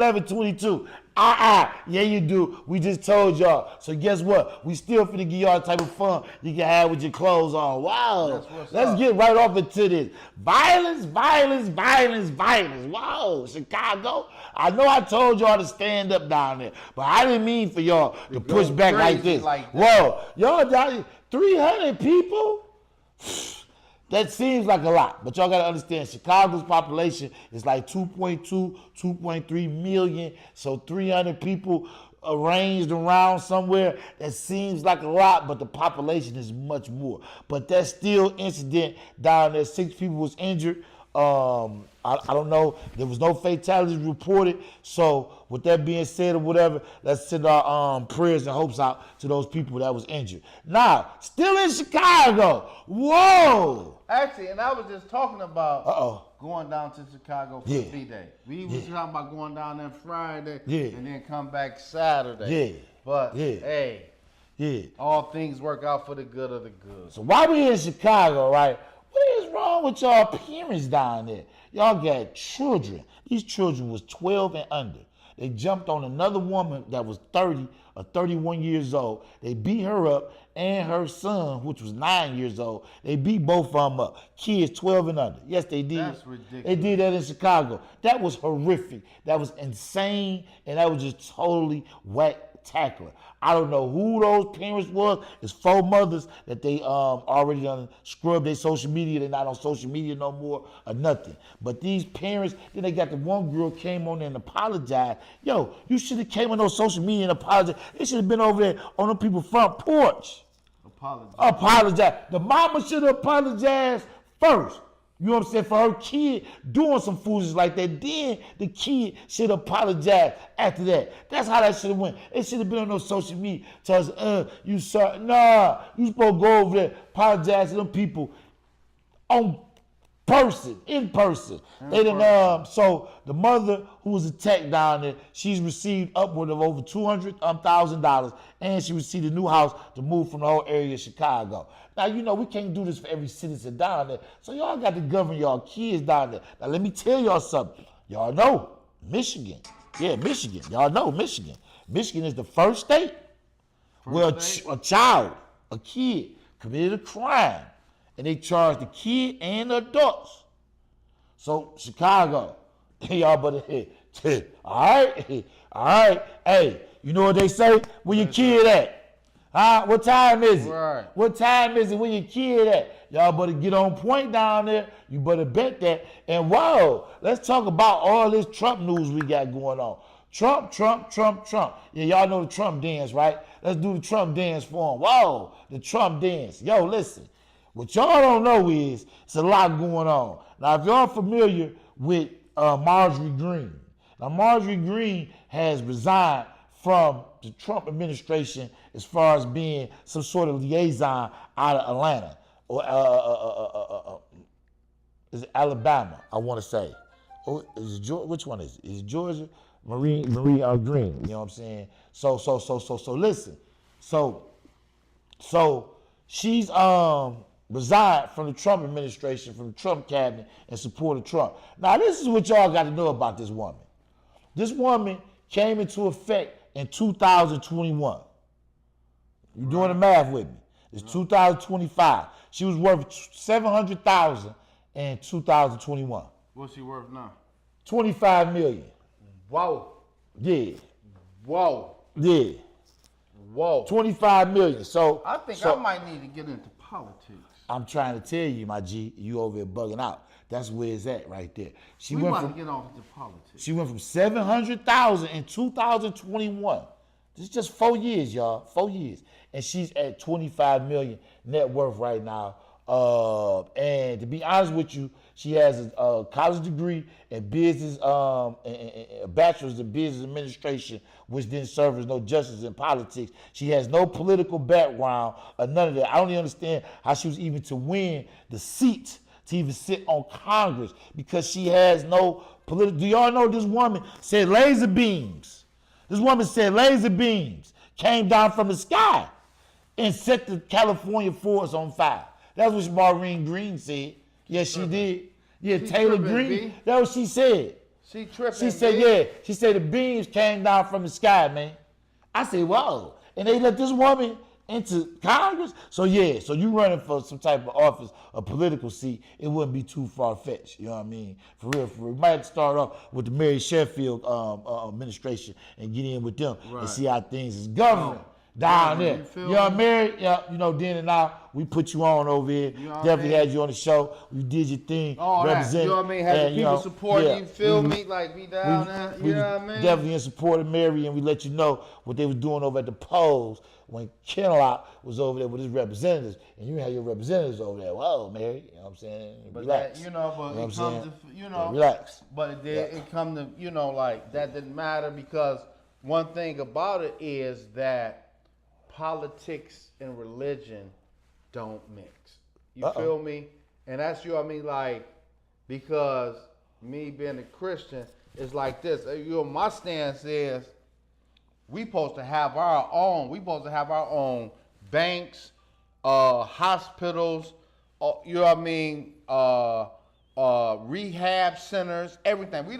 11:22. Yeah, you do. We just told y'all. So guess what? We still finna give y'all the type of fun you can have with your clothes on. Wow. Let's get right off into this. Violence. Wow, Chicago. I know I told y'all to stand up down there, but I didn't mean for y'all to push back like this. Whoa, y'all down 300 people? That seems like a lot, but y'all gotta understand Chicago's population is like 2.2, 2.3 million. So 300 people arranged around somewhere, that seems like a lot, but the population is much more. But that still incident down there, 6 people was injured. I don't know. There was no fatalities reported. So with that being said or whatever, let's send our prayers and hopes out to those people that was injured. Now, still in Chicago. Whoa. Actually, and I was just talking about going down to Chicago for the B-Day. We was talking about going down there Friday and then come back Saturday. But hey, all things work out for the good of the good. So while we in Chicago, right? What is wrong with y'all parents down there? Y'all got children. These children was 12 and under. They jumped on another woman that was 30 or 31 years old. They beat her up and her son, which was 9 years old. They beat both of them up. Kids 12 and under. Yes, they did. That's ridiculous. They did that in Chicago. That was horrific. That was insane, and that was just totally whack-tacular. I don't know who those parents was. It's 4 mothers that they already done scrubbed their social media. They're not on social media no more or nothing. But these parents, then they got the one girl came on there and apologized. Yo, you should have came on those social media and apologized. It should have been over there on the people's front porch. Apologize. The mama should have apologized first. You know what I'm saying? For her kid doing some foolishness like that. Then the kid should apologize after that. That's how that should have went. It should have been on no social media. Tell us, you sorry. Nah, you supposed to go over there, apologize to them people in person. They didn't, so the mother who was attacked down there, she's received upward of over $200,000, and she received a new house to move from the whole area of Chicago. Now, you know, we can't do this for every citizen down there, so y'all got to govern y'all kids down there. Now, let me tell y'all something. Y'all know, Michigan. Yeah, Michigan. Y'all know Michigan. Michigan is the first state where a kid committed a crime, and they charged the kid and the adults. So, Chicago, y'all better all right. Hey, you know what they say? Where your kid at? What time is it? Right. What time is it? Where your kid at? Y'all better get on point down there. You better bet that. And whoa, let's talk about all this Trump news we got going on. Trump. Yeah, y'all know the Trump dance, right? Let's do the Trump dance for him. Whoa, the Trump dance. Yo, listen. What y'all don't know is it's a lot going on. Now, if y'all familiar with Marjorie Greene, now Marjorie Greene has resigned from the Trump administration as far as being some sort of liaison out of Atlanta or is it Alabama? I want to say. Oh, which one is it? Is it Georgia? Marie Greene. You know what I'm saying? So listen. So she's resigned from the Trump administration, from the Trump cabinet, and supported Trump. Now, this is what y'all got to know about this woman. This woman came into effect in 2021. You doing the math with me? It's 2025. She was worth $700,000 in 2021. What's she worth now? $25 million. Whoa. Yeah. Whoa. Yeah. Whoa. $25 million. So I think I might need to get into politics. I'm trying to tell you, my G, you over here bugging out. That's where it's at right there. We want to get off into politics. She went from $700,000 in 2021. This is just 4 years, y'all. 4 years. And she's at $25 million net worth right now. And to be honest with you, she has a college degree in business, a bachelor's in business administration, which then serves as no justice in politics. She has no political background or none of that. I don't even understand how she was even to win the seat to even sit on Congress because she has no political. Do y'all know this woman said laser beams? This woman said laser beams came down from the sky and set the California forest on fire. That's what Maureen Greene said. Yes, she did. Yeah, Taylor Greene. That's what she said. She tripping. She said, yeah. She said the beams came down from the sky, man. I said, whoa. And they let this woman into Congress? So, yeah. So you running for some type of office, a political seat, it wouldn't be too far-fetched. You know what I mean? For real, for real. We might have to start off with the Mary Sheffield administration and get in with them and see how things is governed. Down there. You know what, Mary? Yeah, you know, Denandnow, we put you on over here. You know definitely had you on the show. You did your thing. Representing. You know what I mean? Had the people supporting you, feel me? Like, we down there. You know what I mean? Definitely in support of Mary, and we let you know what they was doing over at the polls when Kenlock was over there with his representatives, and you had your representatives over there. Whoa, Mary. You know what I'm saying? But relax. That, you know, but it comes to, you know. Yeah, relax. But it come to, you know, like, that didn't matter because one thing about it is that politics and religion don't mix. You feel me? And that's, you know what I mean, like, because me being a Christian is like this. You know, my stance is we supposed to have our own banks, hospitals, you know what I mean, rehab centers, everything. We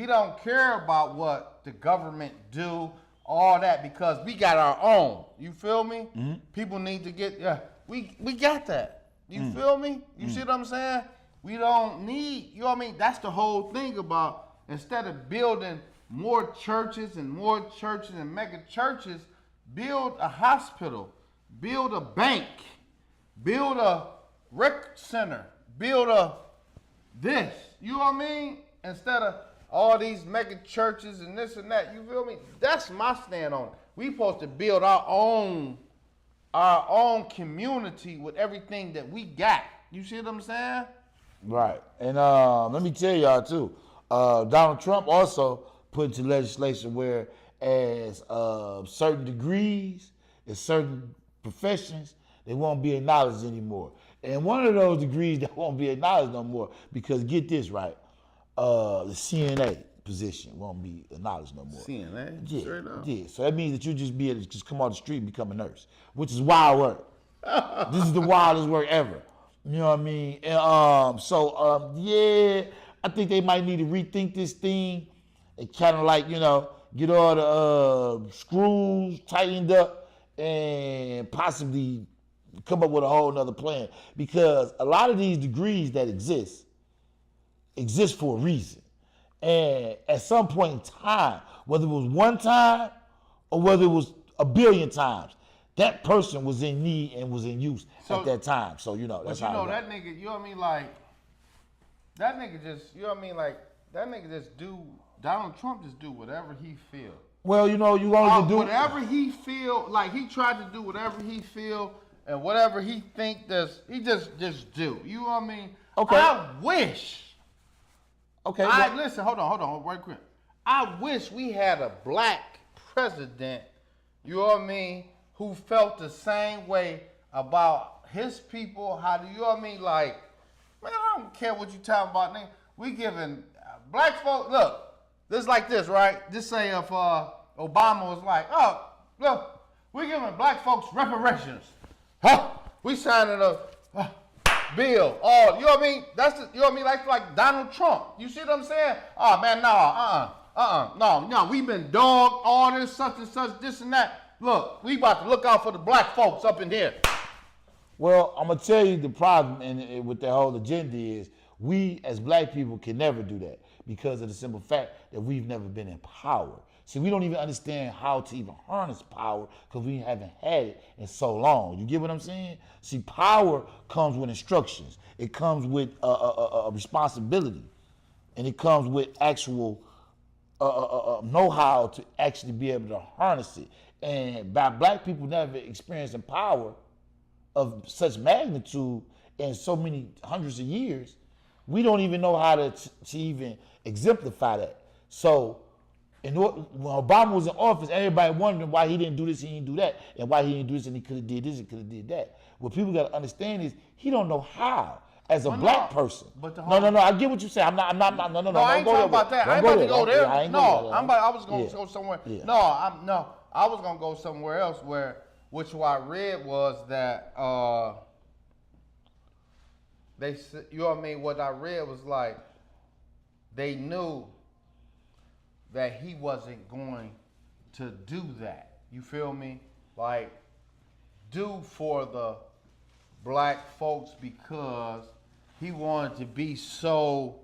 don't care about what the government do, all that, because we got our own. You feel me? Mm-hmm. People need to get, we got that. You feel me? You see what I'm saying? We don't need, you know what I mean? That's the whole thing about, instead of building more churches and mega churches, build a hospital, build a bank, build a rec center, build a this. You know what I mean? Instead of all these mega churches and this and that, you feel me? That's my stand on it. We supposed to build our own community with everything that we got. You see what I'm saying? Right. And let me tell y'all too, Donald Trump also put into legislation where as certain degrees and certain professions, they won't be acknowledged anymore. And one of those degrees that won't be acknowledged no more, because get this right, the CNA position won't be acknowledged no more. CNA? Yeah, straight up. Yeah. So that means that you just be able to just come off the street and become a nurse, which is wild work. This is the wildest work ever. You know what I mean? And, yeah, I think they might need to rethink this thing and kind of like, you know, get all the screws tightened up and possibly come up with a whole nother plan, because a lot of these degrees that exist for a reason. And at some point in time, whether it was one time or whether it was a billion times, that person was in need and was in use at that time. So, you know, that's how. But you know, that nigga, you know what I mean? Like, that nigga just, you know what I mean? Like, that nigga just Donald Trump just do whatever he feel. Well, you know, you only do whatever he feel. Like, he tried to do whatever he feel and whatever he think does, he just do. You know what I mean? Okay. I wish. Okay. Listen, hold on, right quick. I wish we had a black president, you know what I mean, who felt the same way about his people. How do you know what I mean? Like, man, I don't care what you talking about, nigga. We giving black folks, look, this like this, right? Just say if Obama was like, oh, look, we giving black folks reparations. Huh? We signing a bill. Oh, you know what I mean? That's the, you know what I mean? Like Donald Trump. You see what I'm saying? Oh man, no. We've been dogged, all this, such and such, this and that. Look, we about to look out for the black folks up in here. Well, I'm gonna tell you the problem with that whole agenda is we as black people can never do that because of the simple fact that we've never been in power. See, we don't even understand how to even harness power because we haven't had it in so long. You get what I'm saying? See, power comes with instructions. It comes with a responsibility. And it comes with actual know-how to actually be able to harness it. And by black people never experiencing power of such magnitude in so many hundreds of years, we don't even know how to even exemplify that. So, when Obama was in office, everybody wondering why he didn't do this, he didn't do that, and why he didn't do this, and he could have did this, and could have did that. What people got to understand is he don't know how, as a black person. But no, I get what you say. I'm not. No, I ain't talking about that. I ain't about to go there. I was going to go somewhere. Yeah. I was going to go somewhere else which I read was that they, you know what I mean? What I read was like, they knew that he wasn't going to do that. You feel me? Like, do for the black folks because he wanted to be so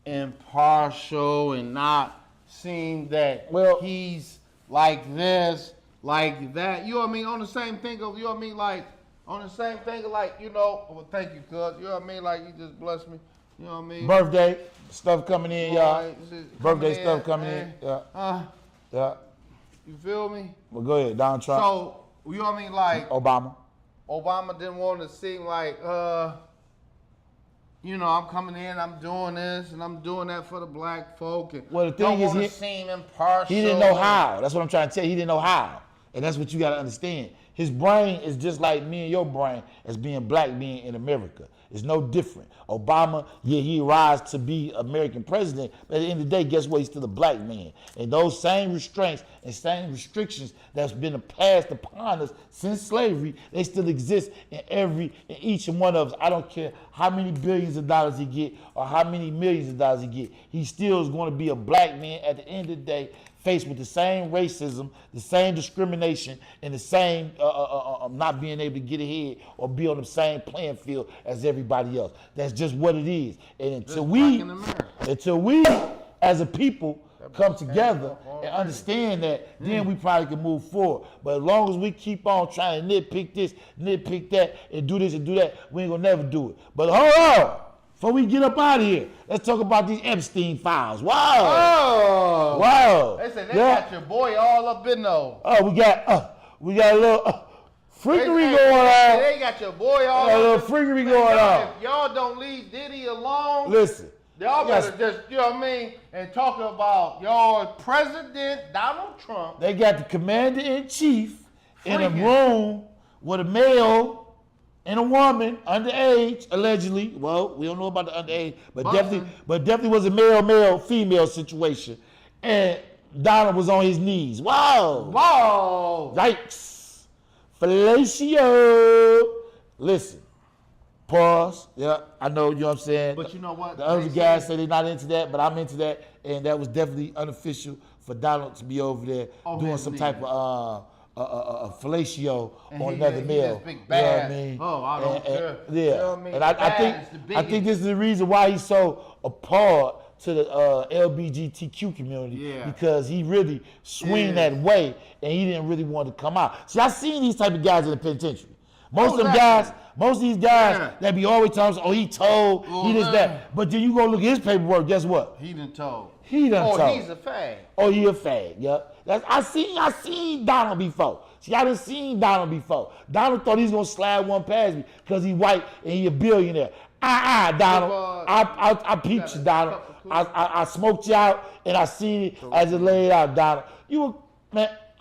impartial and not seem that he's like this, like that. You know what I mean? On the same thing of, you know what I mean? Like, on the same thing of like, you know, well, thank you, cuz. You know what I mean? Like, you just blessed me. You know what I mean? Birthday stuff coming in, y'all. Birthday stuff coming in. Yeah. Yeah. You feel me? Well, go ahead, Donald Trump. So, you know what I mean? Like, Obama didn't want to seem like, you know, I'm coming in, I'm doing this, and I'm doing that for the black folk. And well, the thing is, he seem impartial. He didn't know how. That's what I'm trying to tell you. He didn't know how. And that's what you got to understand. His brain is just like me and your brain as being black, being in America. It's no different. Obama, yeah, he rise to be American president, but at the end of the day, guess what? He's still a black man. And those same restraints and same restrictions that's been passed upon us since slavery, they still exist in each and one of us. I don't care how many billions of dollars he get or how many millions of dollars he get. He still is going to be a black man at the end of the day, faced with the same racism, the same discrimination, and the same not being able to get ahead or be on the same playing field as everybody else. That's just what it is. And until we as a people come together and understand that, then we probably can move forward. But as long as we keep on trying to nitpick this, nitpick that, and do this and do that, we ain't gonna never do it. But hold on. Before we get up out of here, let's talk about these Epstein files. Wow. Oh. Wow. They said they got your boy all up in those. Oh, we got a little freakery going on. They got your boy all up. A little freakery going on. If y'all don't leave Diddy alone, listen. Y'all better just, you know what I mean, and talk about y'all President Donald Trump. They got the commander-in-chief in a room with a male and a woman, underage, allegedly. Well, we don't know about the underage, but definitely was a male-female situation. And Donald was on his knees. Wow. Wow. Yikes. Fellatio. Listen. Pause. Yeah, I know, you know what I'm saying? But you know what? The other guys say they're not into that, but I'm into that. And that was definitely unofficial for Donald to be over there doing some type of fellatio on another male. Big you know what I mean? Oh, I don't care. Yeah. You know what I mean? And I think this is the reason why he's so appalled to the LGBTQ community, because he really swing that way and he didn't really want to come out. See, I seen these type of guys in the penitentiary. Most of these guys that be always talking, he told, he this, that. But then you go look at his paperwork, guess what? He done told. He done told. He's a fag. Oh, he a fag, yep. I seen Donald before. See, I done seen Donald before. Donald thought he was gonna slide one past me because he white and he a billionaire. Donald. I peeped you, Donald. I smoked you out and I seen it as it laid out, Donald.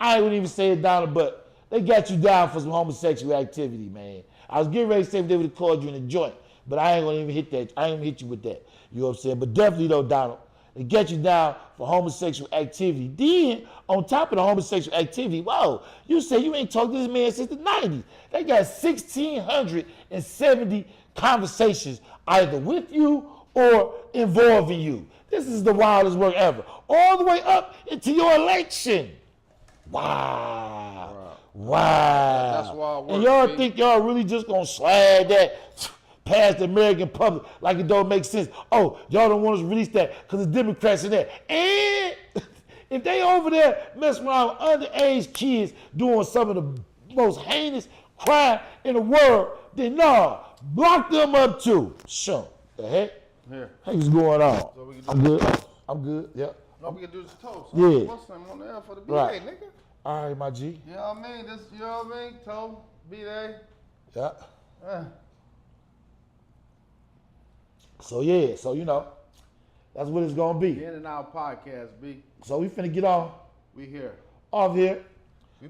I ain't even say it, Donald, but they got you down for some homosexual activity, man. I was getting ready to say if they would have called you in a joint, but I ain't gonna even hit that. I ain't gonna hit you with that. You know what I'm saying? But definitely though, Donald, they get you down for homosexual activity. Then, on top of the homosexual activity, whoa, you say you ain't talked to this man since the 90s. They got 1,670 conversations either with you or involving you. This is the wildest work ever. All the way up into your election. Wow. That's why and y'all think y'all really just gonna slide that past the American public like it don't make sense? Oh, y'all don't want us to release that because the Democrats in there. And if they over there messing around with underage kids doing some of the most heinous crime in the world, then block them up too. Sure. The heck? Here. What's going on? So I'm good. Yep. No, we can do this toast. Yeah. What's them on there for the BA, right. nigga? All right, my G. You know what I mean? You know what I mean? Toast, BA. Yeah. So that's what it's gonna be. Denandnow podcast, B. So we finna get on. We here. Off here.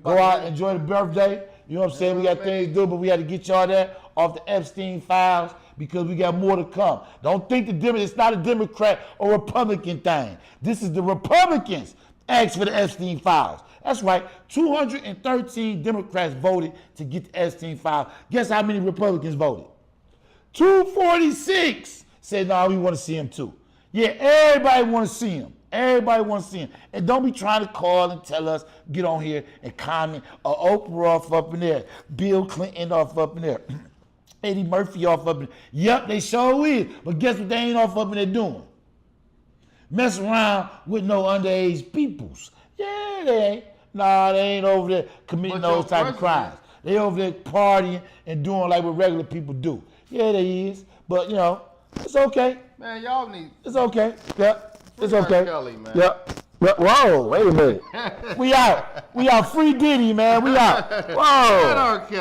Go out, enjoy the birthday. You know what I'm saying? We got things to do, but we had to get y'all that off the Epstein files because we got more to come. Don't think it's not a Democrat or Republican thing. This is the Republicans asked for the Epstein files. That's right. 213 Democrats voted to get the Epstein files. Guess how many Republicans voted? 246 said, we want to see him too. Yeah, everybody want to see him. Everybody want to see him. And don't be trying to call and tell us, get on here and comment. Oprah off up in there. Bill Clinton off up in there. Eddie Murphy off up in there. Yep, they sure is. But guess what they ain't off up in there doing? Mess around with no underage peoples. Yeah, they ain't. Nah, they ain't over there committing those type of crimes. They over there partying and doing like what regular people do. Yeah, they is. But, you know, it's okay. Man, y'all need... It's okay. Yep. It's okay. Kelly, man. Yep. Whoa, wait a minute. We out. We out. Free Diddy, man. We out. Whoa.